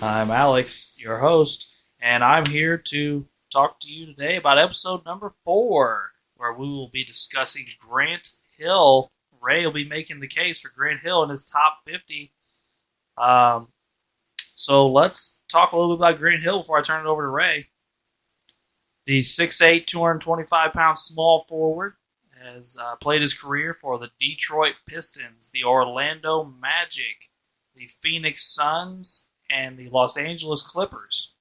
I'm Alex, your host, and I'm here to talk to you today about episode number 4, where we will be discussing Grant Hill. Ray will be making the case for Grant Hill in his top 50. So let's talk a little bit about Grant Hill before I turn it over to Ray. The 6'8", 225-pound small forward has played his career for the Detroit Pistons, the Orlando Magic, the Phoenix Suns, and the Los Angeles Clippers.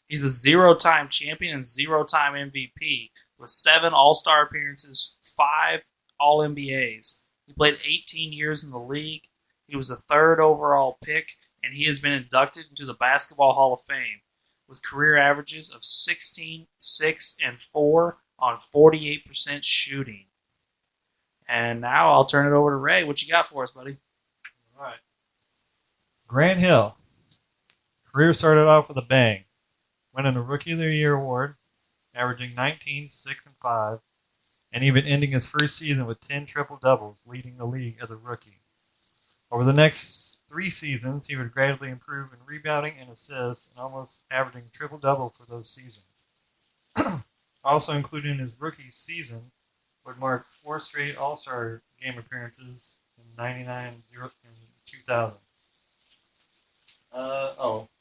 He's a zero-time champion and zero-time MVP with 7 All-Star appearances, 5 All-NBAs. He played 18 years in the league. He was the 3rd overall pick, and he has been inducted into the Basketball Hall of Fame with career averages of 16, 6, and 4 on 48% shooting. And now I'll turn it over to Ray. What you got for us, buddy? All right. Grant Hill. Career started off with a bang, winning a Rookie of the Year award, averaging 19, 6, and 5, and even ending his first season with 10 triple-doubles, leading the league as a rookie. Over the next 3 seasons, he would gradually improve in rebounding and assists, and almost averaging triple-double for those seasons. Also included in his rookie season would mark 4 straight All-Star game appearances in 99 and 2000.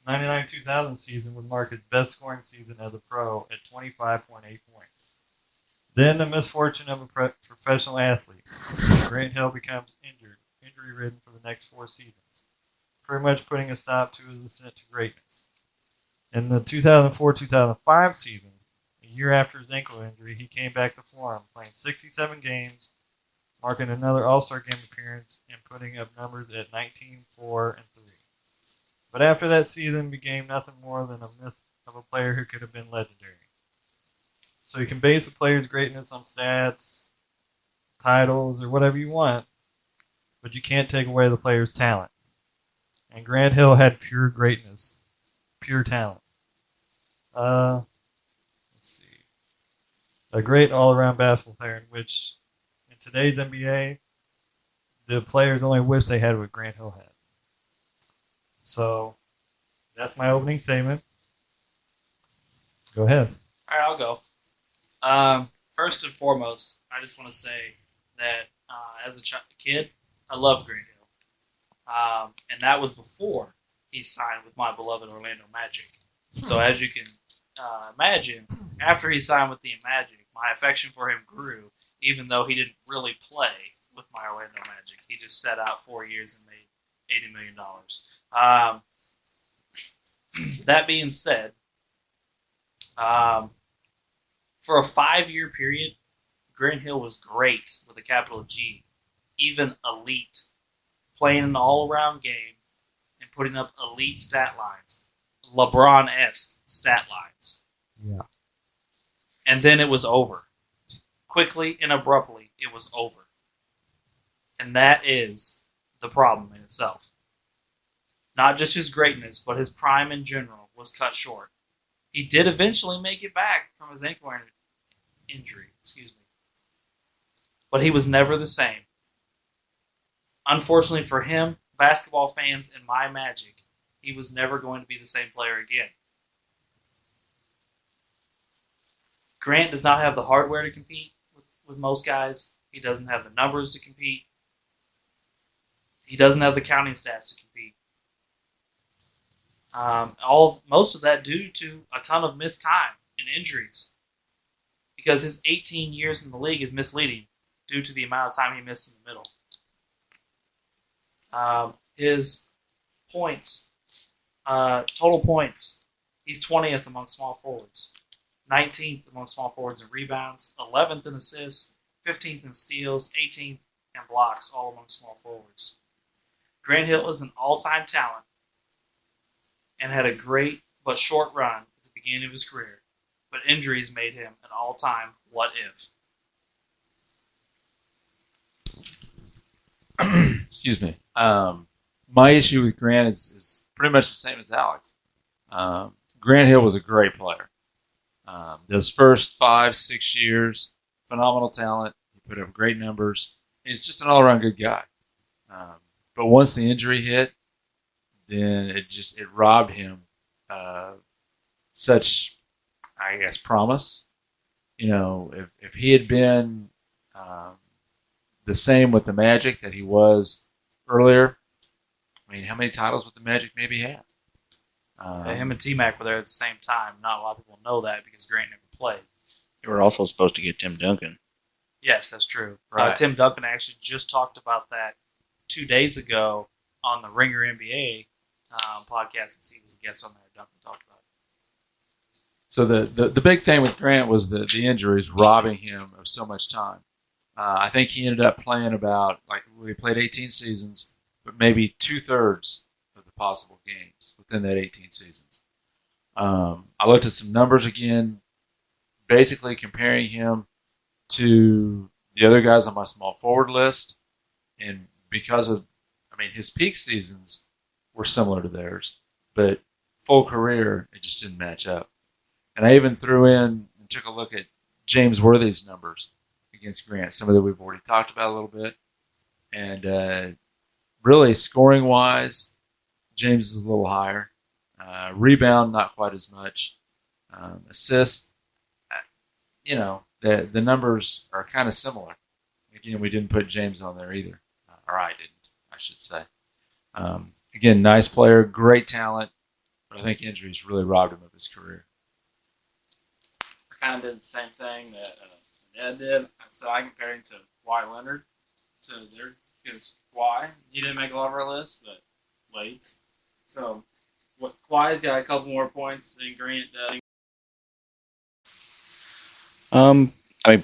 99-2000 season would mark his best scoring season as a pro at 25.8 points. Then the misfortune of a professional athlete. Grant Hill becomes injury-ridden for the next 4 seasons, pretty much putting a stop to his ascent to greatness. In the 2004-2005 season, a year after his ankle injury, he came back to form, playing 67 games, marking another All-Star game appearance, and putting up numbers at 19, 4, and 3. But after that season became nothing more than a myth of a player who could have been legendary. So you can base a player's greatness on stats, titles, or whatever you want, but you can't take away the player's talent. And Grant Hill had pure greatness, pure talent. Let's see. A great all-around basketball player in which, in today's NBA, the players only wish they had what Grant Hill had. So, that's my opening statement. Go ahead. All right, I'll go. First and foremost, I just want to say that as a kid, I loved Grant Hill. And that was before he signed with my beloved Orlando Magic. So as you can imagine, after he signed with the Magic, my affection for him grew, even though he didn't really play with my Orlando Magic. He just sat out 4 years and made $80 million. That being said, for a 5-year period, Grant Hill was great with a capital G, even elite, playing an all-around game and putting up elite stat lines, LeBron-esque stat lines. Yeah. And then it was over. Quickly and abruptly, it was over. And that is the problem in itself. Not just his greatness, but his prime in general was cut short. He did eventually make it back from his ankle injury, but he was never the same. Unfortunately for him, basketball fans, and my Magic, he was never going to be the same player again. Grant does not have the hardware to compete with most guys. He doesn't have the numbers to compete. He doesn't have the counting stats to compete. Most of that due to a ton of missed time and injuries, because his 18 years in the league is misleading due to the amount of time he missed in the middle. His points, total points, he's 20th among small forwards, 19th among small forwards in rebounds, 11th in assists, 15th in steals, 18th in blocks, all among small forwards. Grant Hill is an all-time talent and had a great but short run at the beginning of his career, but injuries made him an all-time what-if. Excuse me. My issue with Grant is pretty much the same as Alex. Grant Hill was a great player. Those first 5-6 years, phenomenal talent. He put up great numbers. He's just an all-around good guy. But once the injury hit, then it robbed him such, I guess, promise. If he had been the same with the Magic that he was earlier, I mean, how many titles would the Magic maybe have? Him and T-Mac were there at the same time. Not a lot of people know that because Grant never played. They were also supposed to get Tim Duncan. Yes, that's true. Right. Tim Duncan actually just talked about that 2 days ago on the Ringer NBA podcast. He was a guest on there. Duncan talked about it. So the big thing with Grant was the injuries robbing him of so much time. I think he ended up playing he played 18 seasons, but maybe 2/3 of the possible games within that 18 seasons. I looked at some numbers again, basically comparing him to the other guys on my small forward list, and because of, his peak seasons were similar to theirs, but full career, it just didn't match up. And I even threw in and took a look at James Worthy's numbers against Grant, some of that we've already talked about a little bit. And really, scoring-wise, James is a little higher. Rebound, not quite as much. Assist, the numbers are kind of similar. Again, we didn't put James on there either. Or I didn't, I should say. Again, nice player, great talent, but I think injuries really robbed him of his career. I kind of did the same thing that Ned did. So I compared him to Kawhi Leonard. Because Kawhi, he didn't make a lot of our list, but Wade's. So Kawhi's got a couple more points than Grant does.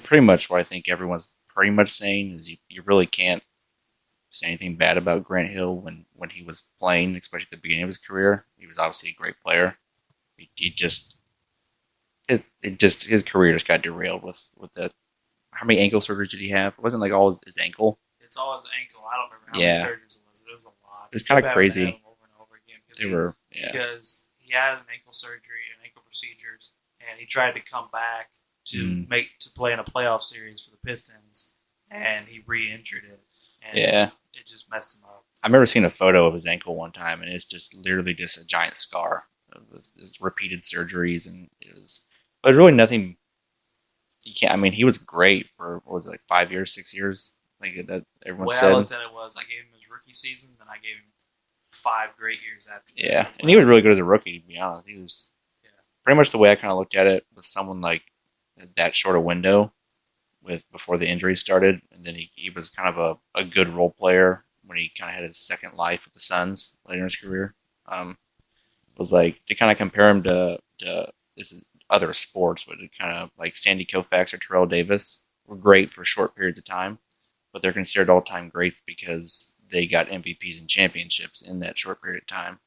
Pretty much what I think everyone's pretty much saying is you really can't say anything bad about Grant Hill when he was playing, especially at the beginning of his career. He was obviously a great player. His career just got derailed with the. How many ankle surgeries did he have? It wasn't like all his ankle. It's all his ankle. I don't remember how many surgeries it was, but it was a lot. It was kind of crazy. Over and over again because he had an ankle surgery and ankle procedures, and he tried to come back to play in a playoff series for the Pistons, and he re-injured it. And it just messed him up. I remember seeing a photo of his ankle one time, and it's just literally just a giant scar of his repeated surgeries, and there's really nothing. You can't. He was great for 5 years, 6 years, like that. Everyone said. The way I looked at it was, I gave him his rookie season, then I gave him 5 great years after. Yeah, and he was really good as a rookie. To be honest, he was pretty much the way I kind of looked at it was someone like that short a window before the injuries started, and then he was kind of a good role player when he kind of had his second life with the Suns later in his career. Was like to kind of compare him to this is other sports, but it kind of like Sandy Koufax or Terrell Davis were great for short periods of time, but they're considered all-time greats because they got MVPs and championships in that short period of time.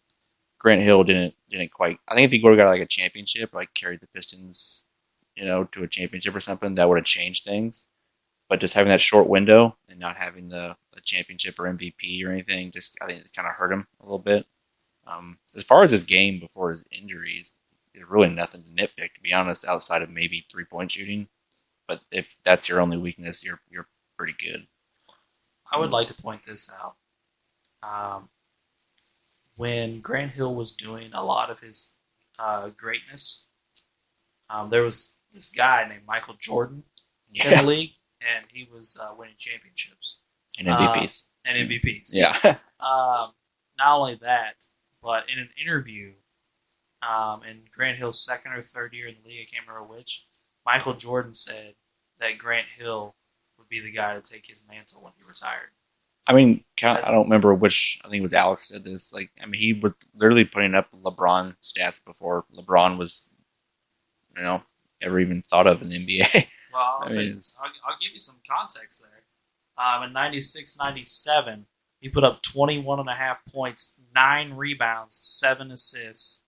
Grant Hill didn't quite. I think if he would have got like a championship, like carried the Pistons, to a championship or something, that would have changed things. But just having that short window and not having the championship or MVP or anything, I think it's kind of hurt him a little bit. As far as his game before his injuries, there's really nothing to nitpick, to be honest, outside of maybe 3-point shooting. But if that's your only weakness, you're pretty good. I would like to point this out. When Grant Hill was doing a lot of his greatness, there was this guy named Michael Jordan in the league, and he was winning championships. And MVPs. And MVPs. Yeah. Not only that, but in an interview in Grant Hill's second or third year in the league, I can't remember which, Michael Jordan said that Grant Hill would be the guy to take his mantle when he retired. I don't remember which. I think it was Alex said this. He was literally putting up LeBron stats before LeBron was, ever even thought of in the NBA. Well, I'll give you some context there. In 96-97, he put up 21.5 points, 9 rebounds, 7 assists,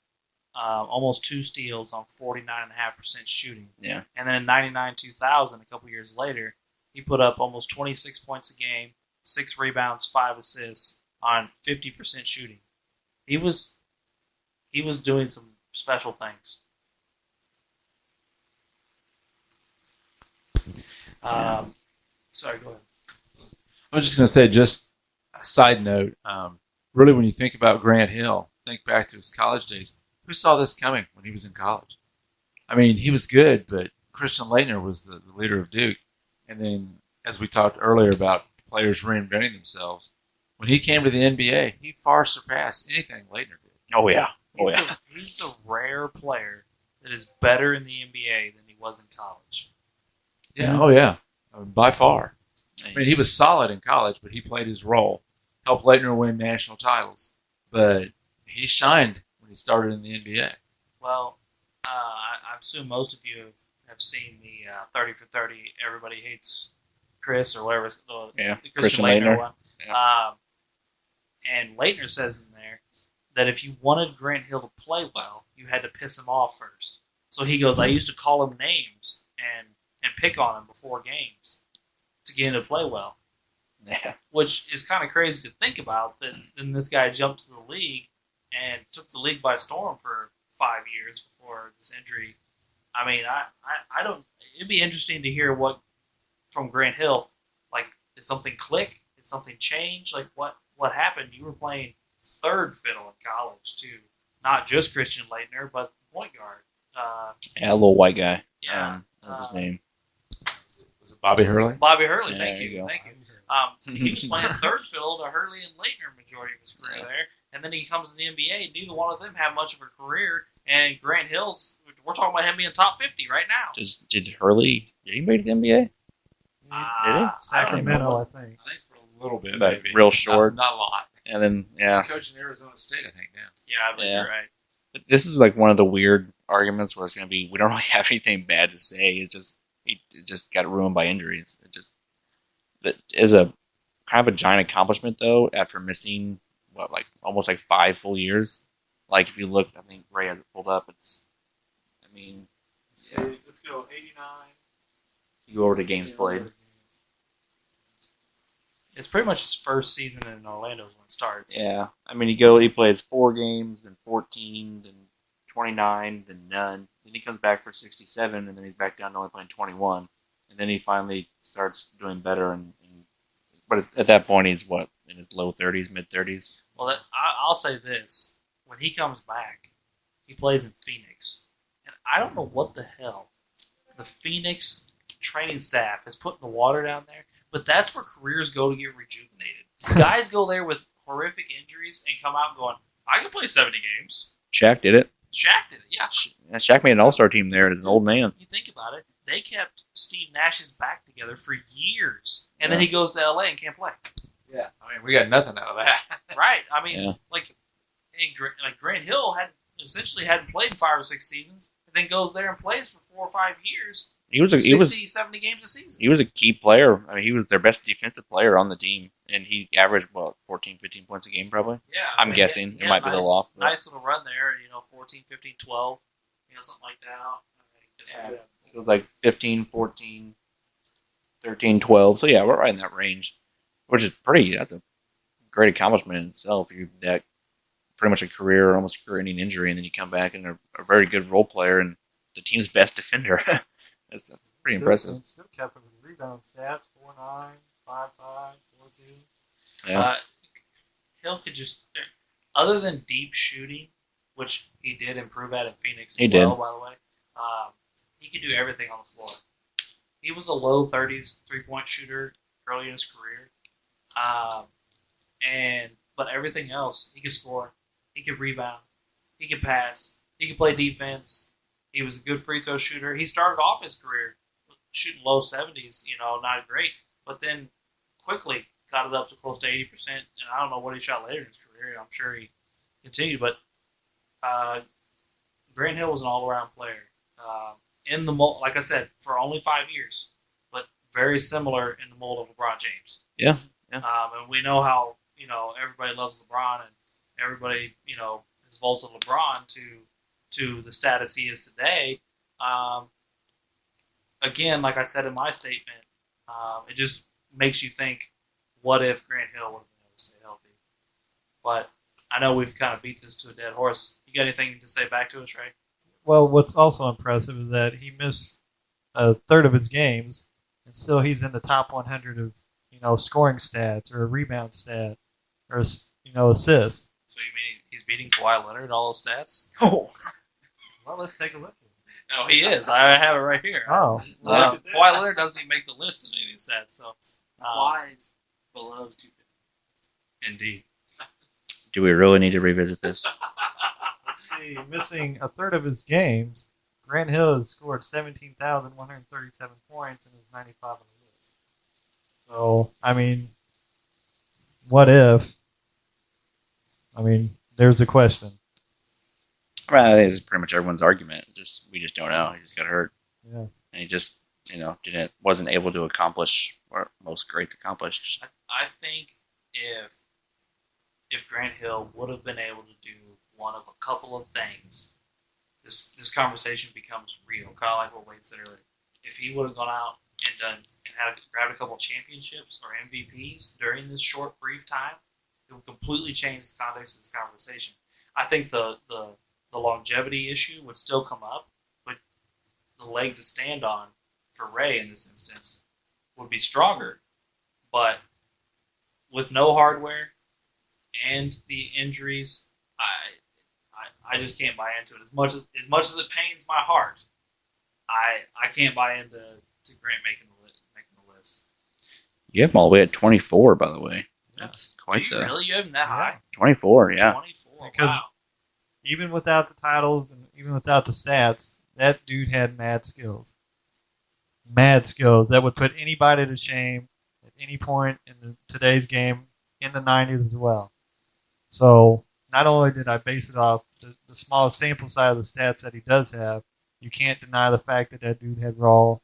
almost 2 steals on 49.5% shooting. Yeah. And then in 99-2000, a couple years later, he put up almost 26 points a game, 6 rebounds, 5 assists on 50% shooting. He was doing some special things. Sorry, go ahead. I was just going to say, just a side note, really, when you think about Grant Hill, think back to his college days. Who saw this coming when he was in college? I mean, he was good, but Christian Laettner was the leader of Duke. And then, as we talked earlier about players reinventing themselves, when he came to the NBA, he far surpassed anything Laettner did. Oh yeah. He's the rare player that is better in the NBA than he was in college. Yeah, oh yeah, by far. I mean, he was solid in college, but he played his role, helped Laettner win national titles. But he shined when he started in the NBA. Well, I assume most of you have seen the 30 for 30. Everybody hates Chris or whatever. The Christian Laettner. one. Yeah. And Laettner says in there that if you wanted Grant Hill to play well, you had to piss him off first. So he goes, I used to call him names and pick on him before games to get him to play well. Yeah. Which is kind of crazy to think about. That then this guy jumped to the league and took the league by storm for 5 years before this injury. I mean, I don't. It'd be interesting to hear what from Grant Hill. Like, did something click? Did something change? Like, what happened? You were playing third fiddle in college to not just Christian Laettner, but point guard. Yeah, a little white guy. Yeah. That's his name. Was it Bobby Hurley? Bobby Hurley. Yeah, Thank there you you. go. Thank you. He was playing third fiddle to Hurley and Laettner majority of his career there, and then he comes to the NBA. Neither one of them have much of a career, and Grant Hill's. We're talking about him being top 50 right now. Did Hurley? Did he make the NBA? Sacramento, I think. I think for a little bit, But maybe. real short. Not a lot. And then He's coaching Arizona State, I think, now. Yeah, I believe Yeah. you're right. But this is like one of the weird arguments where it's going to be, we don't really have anything bad to say. It just got ruined by injuries. That is a kind of a giant accomplishment though, after missing almost 5 full years. Like if you look, I think Ray has it pulled up. Let's go 89. You go over to games played. It's pretty much his first season in Orlando when it starts. Yeah, he plays 4 games, then 14, then 29, then none. Then he comes back for 67, and then he's back down to only playing 21. And then he finally starts doing better. But at that point, he's in his low 30s, mid 30s. Well, I'll say this: when he comes back, he plays in Phoenix, and I don't know what the hell the Phoenix training staff is putting the water down there. But that's where careers go to get rejuvenated. Guys go there with horrific injuries and come out going, I can play 70 games. Shaq did it. Shaq did it, yeah. Shaq made an all-star team there as an old man. You think about it, they kept Steve Nash's back together for years. And then he goes to L.A. and can't play. Yeah, I mean, we got nothing out of that. Right. I mean, Yeah. like Grant Hill hadn't played in 5 or 6 seasons, and then goes there and plays for 4 or 5 years. He was 70 games a season. He was a key player. I mean, he was their best defensive player on the team, and he averaged 14, 15 points a game probably. Yeah, I'm guessing. he It had might be a little off, but- Nice little run there, 14, 15, 12, something like that. Yeah. It was like 15, 14, 13, 12. So yeah, we're right in that range, which is that's a great accomplishment in itself. You that pretty much a career, almost career-ending injury, and then you come back and are a very good role player and the team's best defender. That's pretty impressive. Still kept him with rebound stats: 4'9", 5'5", 4'2". Yeah. Hill could just, other than deep shooting, which he did improve at in Phoenix as He did. well, by the way, he could do everything on the floor. He was a low 30s three-point shooter early in his career. But everything else, he could score, he could rebound, he could pass, he could play defense. He was a good free throw shooter. He started off his career shooting low 70s, not great, but then quickly got it up to close to 80%. And I don't know what he shot later in his career. I'm sure he continued, but Grant Hill was an all-around player. In the mold, like I said, for only 5 years, but very similar in the mold of LeBron James. Yeah. And we know how everybody loves LeBron, and everybody has vaulted LeBron to the status he is today. Again, like I said in my statement, it just makes you think, what if Grant Hill would have been able to stay healthy? But I know we've kind of beat this to a dead horse. You got anything to say back to us, Ray? Well, what's also impressive is that he missed a third of his games, and still he's in the top 100 of scoring stats or a rebound stat. or assists. So you mean he's beating Kawhi Leonard in all those stats? Oh, Well, let's take a look. No, he is. I have it right here. Oh, Kawhi Leonard doesn't even make the list in any of these stats. So, Kawhi's below 250. indeed. do we really need to revisit this? let's see. Missing a third of his games, Grant Hill has scored 17,137 points and is 95 on the list. So, I mean, what if? I mean, there's a question. I think it's pretty much everyone's argument. We just don't know. He just got hurt, Yeah. and he just wasn't able to accomplish what most greats accomplished. I think if Grant Hill would have been able to do one of a couple of things, this conversation becomes real. Kind of like what Wade said earlier. If he would have gone out and grabbed a couple championships or MVPs during this short, brief time, it would completely change the context of this conversation. I think the longevity issue would still come up, but the leg to stand on for Ray in this instance would be stronger. But with no hardware and the injuries, I just can't buy into it. As much as it pains my heart, I can't buy into Grant making the list. You have him all the way at 24, by the way. That's quite Do you really? You have him that high? 24. Yeah, 24. Because- Wow. Even without the titles and even without the stats, that dude had mad skills. Mad skills that would put anybody to shame at any point in today's game in the 90s as well. So not only did I base it off the small sample size of the stats that he does have, you can't deny the fact that dude had raw,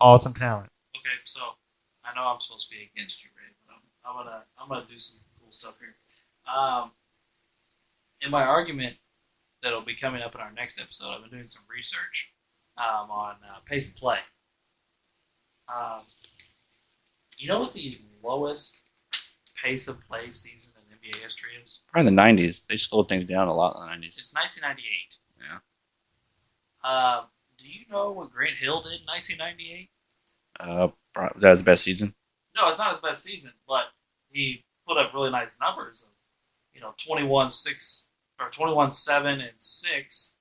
awesome talent. Okay, so I know I'm supposed to be against you, Ray, but I'm gonna do some cool stuff here. In my argument that'll be coming up in our next episode, I've been doing some research on pace of play. You know what the lowest pace of play season in NBA history is? probably in the 90s. They slowed things down a lot in the 90s. It's 1998. Yeah. Do you know what Grant Hill did in 1998? That was the best season. No, it's not his best season, but he put up really nice numbers of 21-6 or 21-7 and 6,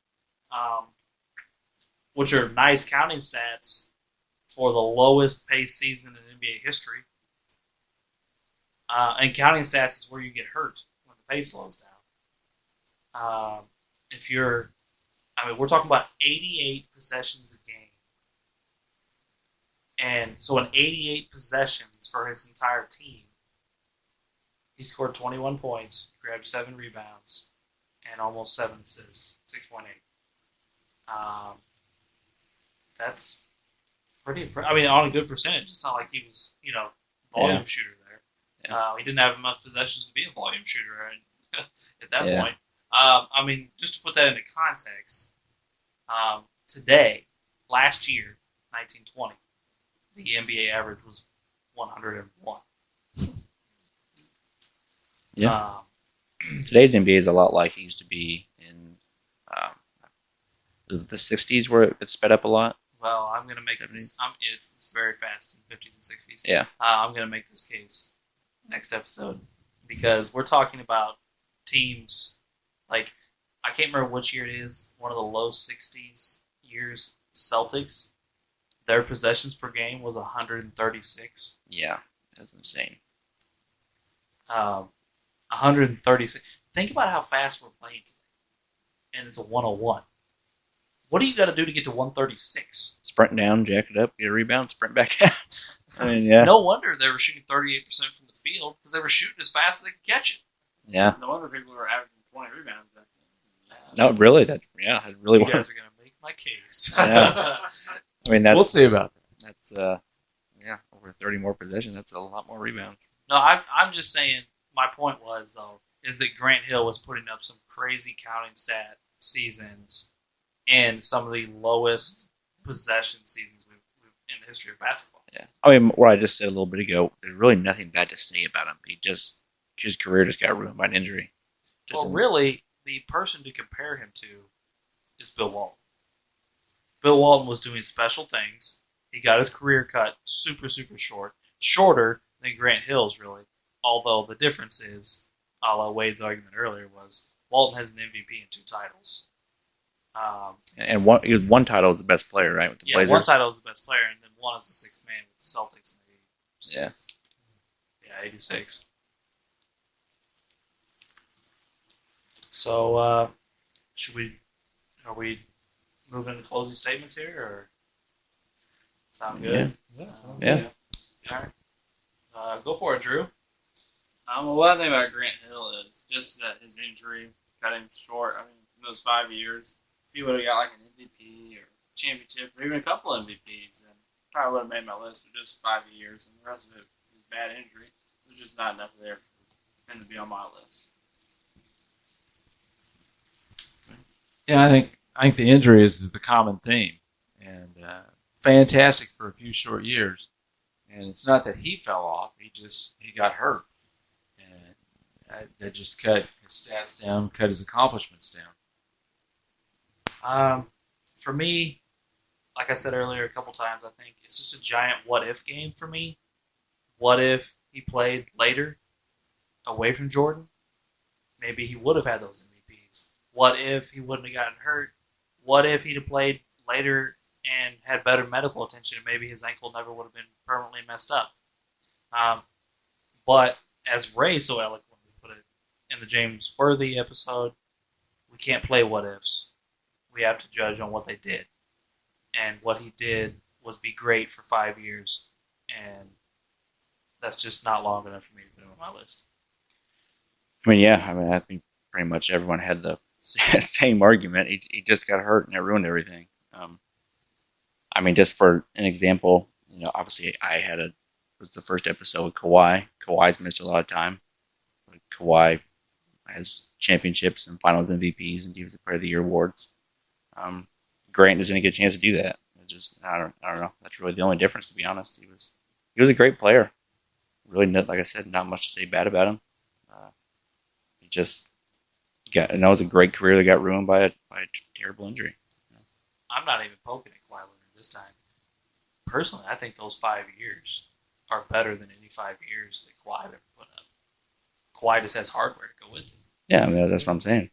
which are nice counting stats for the lowest pace season in NBA history. And counting stats is where you get hurt when the pace slows down. We're talking about 88 possessions a game. And so in 88 possessions for his entire team, he scored 21 points, grabbed 7 rebounds, and almost 7 assists, 6.8. That's pretty impressive. I mean, on a good percentage. It's not like he was, volume shooter there. Yeah. He didn't have enough possessions to be a volume shooter at that Yeah. point. Just to put that into context, today, last year, 1920, the NBA average was 101. Yeah. Today's NBA is a lot like it used to be in the 60s, where it sped up a lot. Well, I'm going to make this. It's very fast in the 50s and 60s. Yeah. I'm going to make this case next episode because we're talking about teams like I can't remember which year it is. One of the low 60s years. Celtics, their possessions per game was 136. Yeah, that's insane. 136. Think about how fast we're playing today, and it's a 101. What do you got to do to get to 136? Sprint down, jack it up, get a rebound, sprint back down. I mean, yeah. No wonder they were shooting 38% from the field because they were shooting as fast as they could catch it. Yeah. No wonder people were averaging 20 rebounds back then. No, really. It really You was. guys are going to make my case. Yeah. I mean, We'll see about that. that's over 30 more possessions. That's a lot more rebounds. No, I'm just saying. My point was though is that Grant Hill was putting up some crazy counting stat seasons and some of the lowest possession seasons we've in the history of basketball. Yeah. I mean, what I just said a little bit ago, there's really nothing bad to say about him. His career just got ruined by an injury. Well, really, the person to compare him to is Bill Walton. Bill Walton was doing special things. He got his career cut super, super short. Shorter than Grant Hill's, really. Although the difference is, a la Wade's argument earlier, was Walton has an MVP and 2 titles. And one title is the best player, right? With the Yeah, Blazers. one title is the best player, and then one is the sixth man with the Celtics in '86. Yeah. Yeah, '86. So, are we moving to closing statements here, or sound good? Yeah. All right. Go for it, Drew. Well, what I think about Grant Hill is just that his injury cut him short. I mean, in those 5 years, if he would have got like an MVP or championship or even a couple MVPs, then probably would have made my list for just 5 years. And the rest of it was bad injury. There's just not enough there for him to be on my list. Yeah, I think the injury is the common theme, and fantastic for a few short years. And it's not that he fell off; he got hurt, and that just cut his stats down, cut his accomplishments down. For me, like I said earlier a couple times, I think it's just a giant what if game for me. What if he played later, away from Jordan? Maybe he would have had those MVPs. What if he wouldn't have gotten hurt? What if he'd have played later and had better medical attention, and maybe his ankle never would have been permanently messed up? But as Ray so eloquently put it in the James Worthy episode, we can't play what ifs. We have to judge on what they did. And what he did was be great for 5 years. And that's just not long enough for me to put him on my list. I think pretty much everyone had the same argument. He just got hurt and it ruined everything. Just for an example, obviously it was the first episode with Kawhi. Kawhi's missed a lot of time. Kawhi has championships and finals MVPs and Defensive Player of the Year awards. Grant doesn't get a chance to do that. I don't know. That's really the only difference, to be honest. He was a great player. Really, like I said, not much to say bad about him. He just it was a great career that got ruined by a terrible injury. I'm not even poking at Kawhi Leonard this time. Personally, I think those 5 years are better than any 5 years that Kawhi ever put up. Kawhi just has hardware to go with it. Yeah, that's what I'm saying.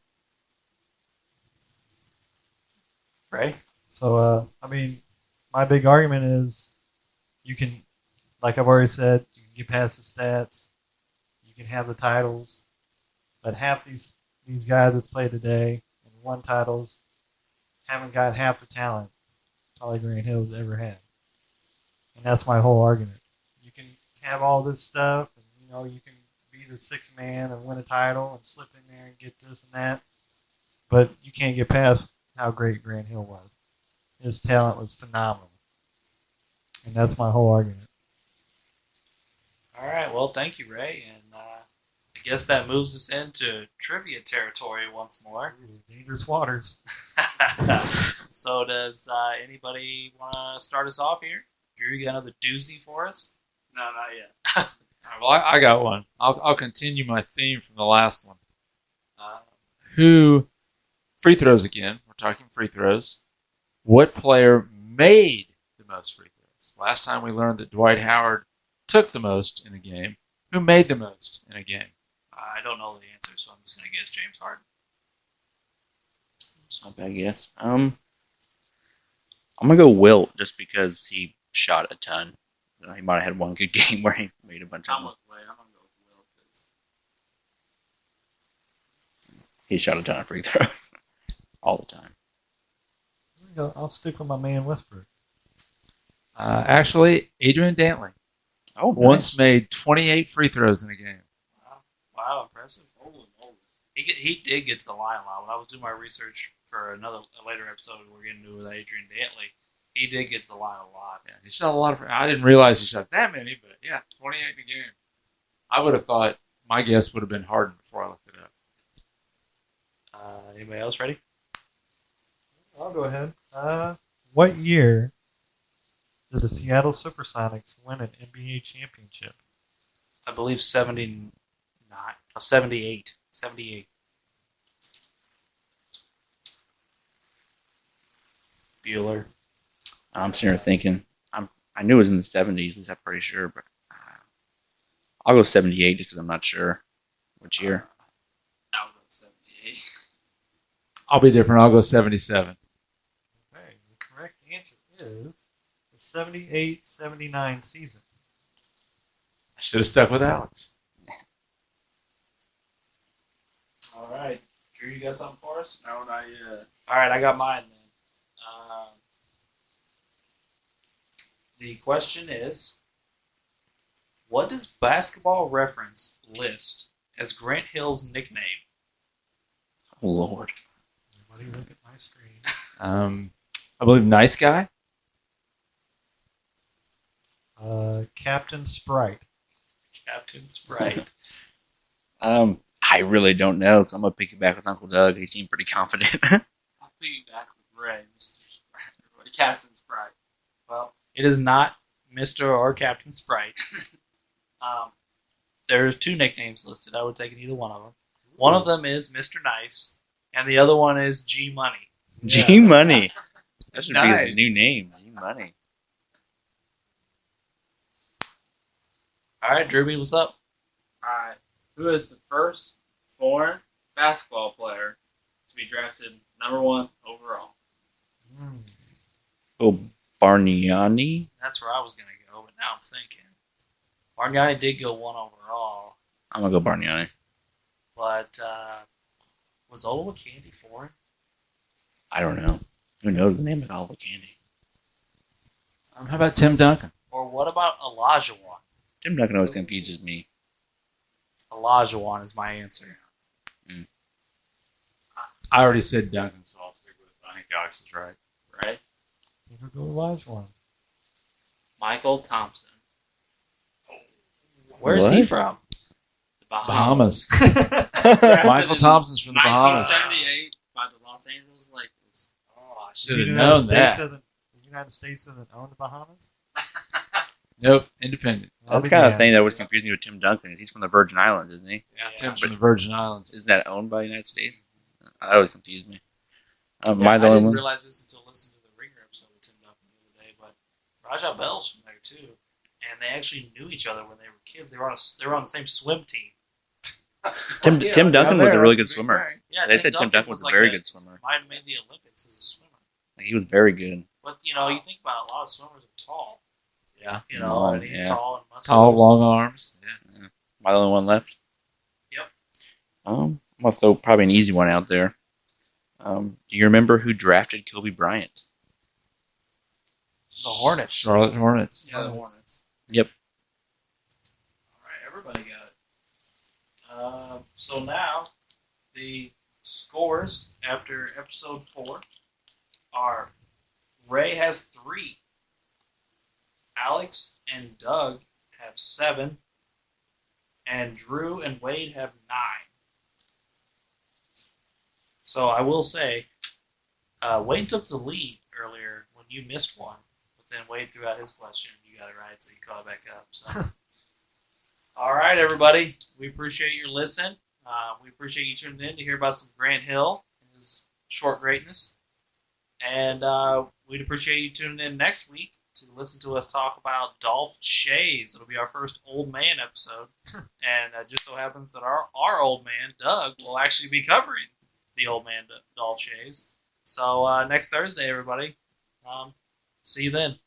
Right? So, my big argument is you can, like I've already said, you can get past the stats, you can have the titles, but half these guys that's played today and won titles haven't got half the talent probably Grant Hill's ever had. And that's my whole argument. You can have all this stuff, and you can be the sixth man and win a title and slip in there and get this and that, but you can't get past how great Grant Hill was. His talent was phenomenal. And that's my whole argument. All right. Well, thank you, Ray. And I guess that moves us into trivia territory once more. Ooh, dangerous waters. So does anybody want to start us off here? Drew, you got another doozy for us? No, not yet. Well, I got one. I'll continue my theme from the last one. Who free throws again? We're talking free throws. What player made the most free throws? Last time we learned that Dwight Howard took the most in a game. Who made the most in a game? I don't know the answer, so I'm just going to guess James Harden. It's not a bad guess. I'm gonna go Wilt just because he shot a ton. He might have had one good game where he made a bunch of I'm them. going to go with Will because He shot a ton of free throws all the time. I'll stick with my man Westbrook. Actually, Adrian Dantley Oh, once made 28 free throws in a game. Wow, impressive. He did get to the line a lot. When I was doing my research for a later episode we're getting to with Adrian Dantley, he did get to the line a lot. Yeah, he shot a lot of. I didn't realize he shot that many, but yeah, 28 in a game. I would have thought my guess would have been Harden before I looked it up. Anybody else ready? I'll go ahead. What year did the Seattle Supersonics win an NBA championship? I believe 79, 78. 78. Bueller. I'm sitting here thinking. I knew it was in the 70s. I'm pretty sure, but I'll go 78 just because I'm not sure which year. I'll go 78. I'll be different. I'll go 77. Okay, the correct answer is the 78-79 season. I should have stuck with Alex. All right. Drew, you got something for us? No, not yet. All right, I got mine then. The question is, what does Basketball Reference list as Grant Hill's nickname? Oh, Lord. Everybody look at my screen. I believe nice guy. Captain Sprite. Captain Sprite. I really don't know, so I'm going to pick it back with Uncle Doug. He seemed pretty confident. I'll piggyback with Ray, Mr. Sprite, Captain Sprite. Well, it is not Mr. or Captain Sprite. There's two nicknames listed. I would take either one of them. One of them is Mr. Nice, and the other one is G Money. G Money. That should be Nice. his new name. G Money. All right, Drewby, what's up? Alright. Who is the first foreign basketball player to be drafted #1 overall? Oh, Bargnani? That's where I was going to go, but now I'm thinking. Bargnani did go 1 overall, I'm going to go Bargnani. but was Oliver Candy foreign? I don't know. Who knows the name of Oliver Candy? How about Tim Duncan? Or what about Olajuwon? Tim Duncan always confuses me. Olajuwon is my answer. I already said Duncan, so I'll stick with it. I think Alex is right. Right? Never go Olajuwon. Michael Thompson. Where's he What? from? The Bahamas. Bahamas. Drafted Michael in Thompson's from the Bahamas. 1978 by the Los Angeles Lakers. Oh, I should have known that. The United States doesn't own the Bahamas? Nope, independent. That's the kind of thing that always confused me with Tim Duncan. Is he's from the Virgin Islands, isn't he? Yeah, Tim's from the Virgin Islands. Isn't that owned by the United States? That always confused me. Am Yeah, I I the only didn't one? realize this until listening to the Ringer episode with Tim Duncan the other day, but Raja Bell's from there too. And they actually knew each other when they were kids. They were on the same swim team. Tim Duncan was a really good swimmer. Yeah, They said Tim Duncan was a like very good swimmer. Might have made the Olympics as a swimmer. Like, he was very good. But you think about it, a lot of swimmers are tall. Yeah. And he's Yeah. tall and muscular. Tall, long arms. Yeah. Am I the only one left? Yep. I'm gonna throw probably an easy one out there. Do you remember who drafted Kobe Bryant? The Hornets. Charlotte Hornets. Yeah, the Hornets. Yep. All right, everybody got it. So now, the scores after episode 4 are Ray has 3, Alex and Doug have 7, and Drew and Wade have 9. So I will say, Wade took the lead earlier when you missed one, but then Wade threw out his question and you got it right, so you caught it back up. So, all right, everybody, we appreciate your listen. We appreciate you tuning in to hear about some Grant Hill and his short greatness, and we'd appreciate you tuning in next week to listen to us talk about Dolph Shays. It'll be our first old man episode, and it just so happens that our old man Doug will actually be covering the old man Dolph Shays. So next Thursday, everybody. See you then.